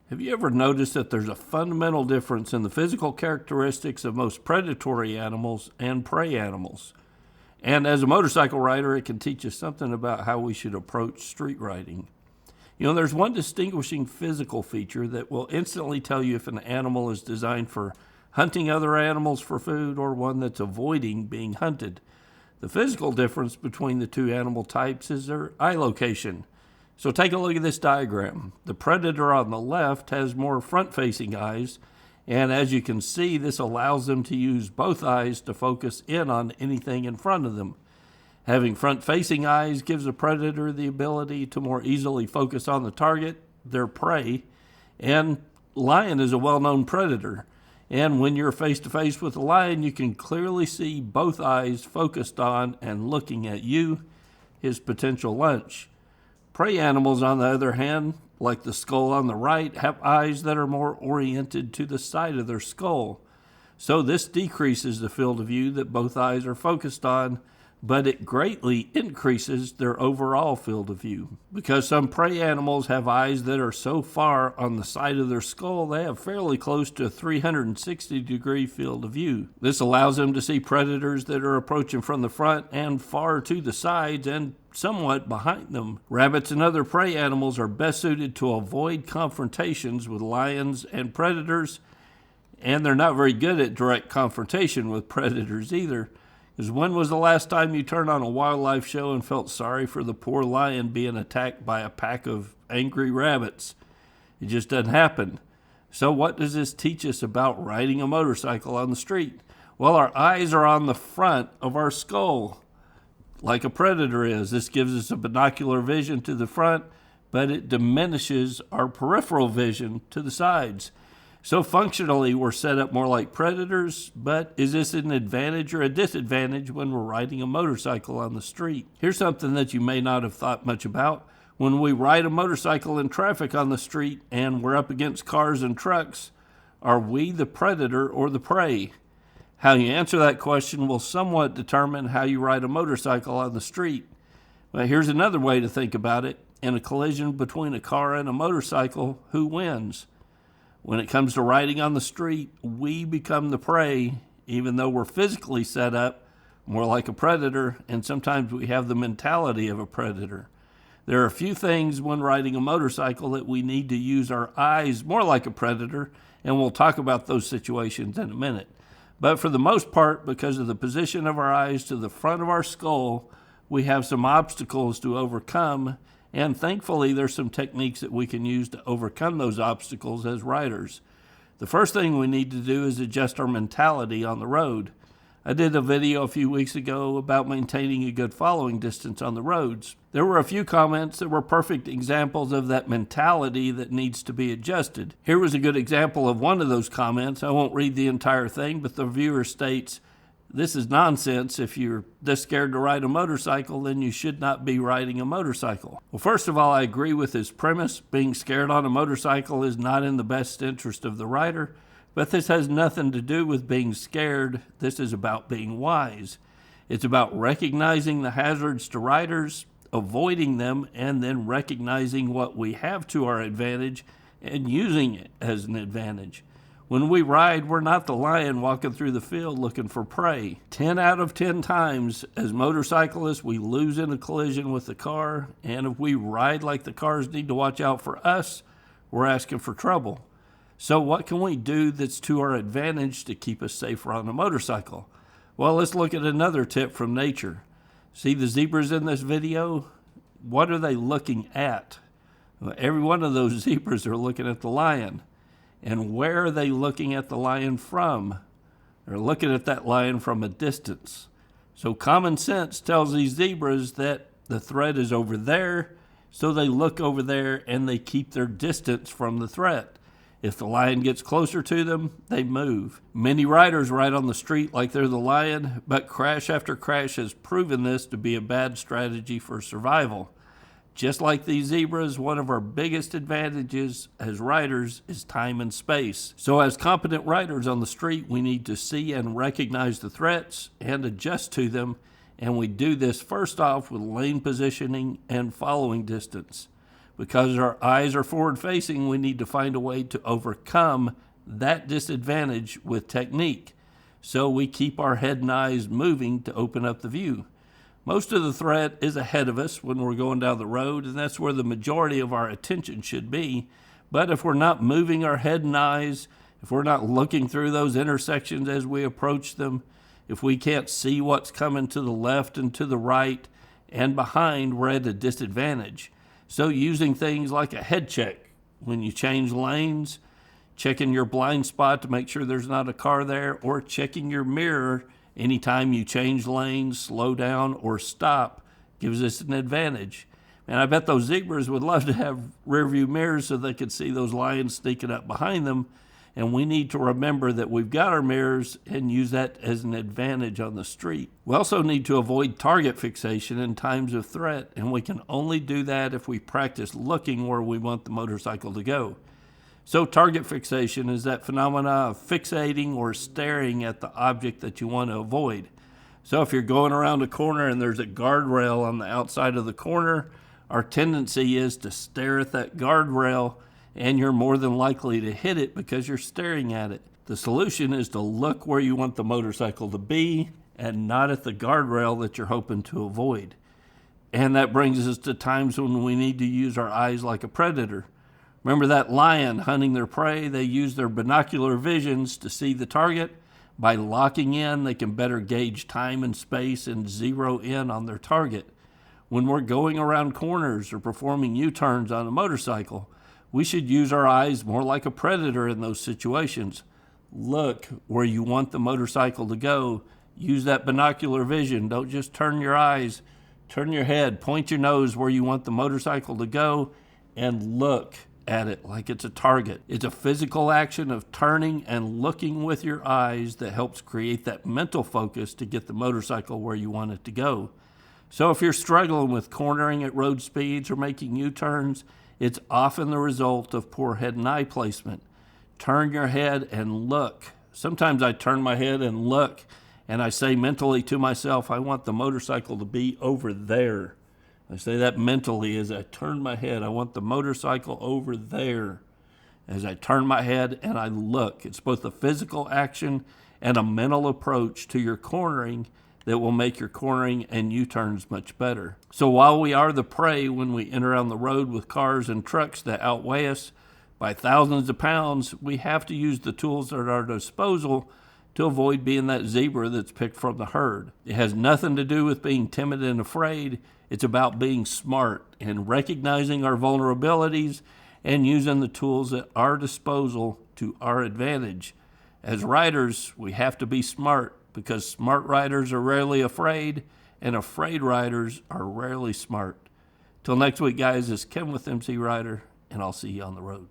Have you ever noticed that there's a fundamental difference in the physical characteristics of most predatory animals and prey animals? And as a motorcycle rider, it can teach us something about how we should approach street riding. There's one distinguishing physical feature that will instantly tell you if an animal is designed for hunting other animals for food or one that's avoiding being hunted. The physical difference between the two animal types is their eye location. So take a look at this diagram. The predator on the left has more front-facing eyes, and as you can see, this allows them to use both eyes to focus in on anything in front of them. Having front-facing eyes gives a predator the ability to more easily focus on the target, their prey, and lion is a well-known predator. And when you're face-to-face with a lion, you can clearly see both eyes focused on and looking at you, his potential lunch. Prey animals, on the other hand, like the skull on the right, have eyes that are more oriented to the side of their skull. So this decreases the field of view that both eyes are focused on, but it greatly increases their overall field of view. Because some prey animals have eyes that are so far on the side of their skull, they have fairly close to a 360-degree field of view. This allows them to see predators that are approaching from the front and far to the sides and somewhat behind them. Rabbits and other prey animals are best suited to avoid confrontations with lions and predators, and they're not very good at direct confrontation with predators either. Because when was the last time you turned on a wildlife show and felt sorry for the poor lion being attacked by a pack of angry rabbits? It just doesn't happen. So what does this teach us about riding a motorcycle on the street? Well, our eyes are on the front of our skull, like a predator is. This gives us a binocular vision to the front, but it diminishes our peripheral vision to the sides. So functionally, we're set up more like predators, but is this an advantage or a disadvantage when we're riding a motorcycle on the street? Here's something that you may not have thought much about. When we ride a motorcycle in traffic on the street and we're up against cars and trucks, are we the predator or the prey? How you answer that question will somewhat determine how you ride a motorcycle on the street. But here's another way to think about it. In a collision between a car and a motorcycle, who wins? When it comes to riding on the street, we become the prey, even though we're physically set up more like a predator, and sometimes we have the mentality of a predator. There are a few things when riding a motorcycle that we need to use our eyes more like a predator, and we'll talk about those situations in a minute. But for the most part, because of the position of our eyes to the front of our skull, we have some obstacles to overcome, and thankfully there's some techniques that we can use to overcome those obstacles as riders. The first thing we need to do is adjust our mentality on the road. I did a video a few weeks ago about maintaining a good following distance on the roads. There were a few comments that were perfect examples of that mentality that needs to be adjusted. Here was a good example of one of those comments. I won't read the entire thing, but the viewer states, "This is nonsense. If you're this scared to ride a motorcycle, then you should not be riding a motorcycle." Well, first of all, I agree with his premise. Being scared on a motorcycle is not in the best interest of the rider, but this has nothing to do with being scared. This is about being wise. It's about recognizing the hazards to riders, avoiding them, and then recognizing what we have to our advantage and using it as an advantage. When we ride, we're not the lion walking through the field looking for prey. 10 out of 10 times, as motorcyclists, we lose in a collision with the car, and if we ride like the cars need to watch out for us, we're asking for trouble. So what can we do that's to our advantage to keep us safer on a motorcycle? Well, let's look at another tip from nature. See the zebras in this video? What are they looking at? Well, every one of those zebras are looking at the lion. And where are they looking at the lion from? They're looking at that lion from a distance. So common sense tells these zebras that the threat is over there, so they look over there and they keep their distance from the threat. If the lion gets closer to them, they move. Many riders ride on the street like they're the lion, but crash after crash has proven this to be a bad strategy for survival. Just like these zebras, one of our biggest advantages as riders is time and space. So as competent riders on the street, we need to see and recognize the threats and adjust to them, and we do this first off with lane positioning and following distance. Because our eyes are forward facing, we need to find a way to overcome that disadvantage with technique. So we keep our head and eyes moving to open up the view. Most of the threat is ahead of us when we're going down the road, and that's where the majority of our attention should be. But if we're not moving our head and eyes, if we're not looking through those intersections as we approach them, if we can't see what's coming to the left and to the right and behind, we're at a disadvantage. So using things like a head check when you change lanes, checking your blind spot to make sure there's not a car there, or checking your mirror anytime you change lanes, slow down, or stop gives us an advantage. And I bet those zebras would love to have rear view mirrors so they could see those lions sneaking up behind them. And we need to remember that we've got our mirrors and use that as an advantage on the street. We also need to avoid target fixation in times of threat, and we can only do that if we practice looking where we want the motorcycle to go. So target fixation is that phenomena of fixating or staring at the object that you want to avoid. So if you're going around a corner and there's a guardrail on the outside of the corner, our tendency is to stare at that guardrail, and you're more than likely to hit it because you're staring at it. The solution is to look where you want the motorcycle to be and not at the guardrail that you're hoping to avoid. And that brings us to times when we need to use our eyes like a predator. Remember that lion hunting their prey? They use their binocular visions to see the target. By locking in, they can better gauge time and space and zero in on their target. When we're going around corners or performing U-turns on a motorcycle, we should use our eyes more like a predator in those situations. Look where you want the motorcycle to go. Use that binocular vision. Don't just turn your eyes. Turn your head. Point your nose where you want the motorcycle to go and look at it like it's a target. It's a physical action of turning and looking with your eyes that helps create that mental focus to get the motorcycle where you want it to go. So if you're struggling with cornering at road speeds or making U-turns, it's often the result of poor head and eye placement. Turn your head and look. Sometimes I turn my head and look, and I say mentally to myself, I want the motorcycle to be over there. I say that mentally as I turn my head. I want the motorcycle over there. As I turn my head and I look. It's both a physical action and a mental approach to your cornering that will make your cornering and U-turns much better. So while we are the prey when we enter on the road with cars and trucks that outweigh us by thousands of pounds, we have to use the tools at our disposal to avoid being that zebra that's picked from the herd. It has nothing to do with being timid and afraid. It's about being smart and recognizing our vulnerabilities and using the tools at our disposal to our advantage. As riders, we have to be smart because smart riders are rarely afraid and afraid riders are rarely smart. Till next week, guys, it's Ken with MC Rider, and I'll see you on the road.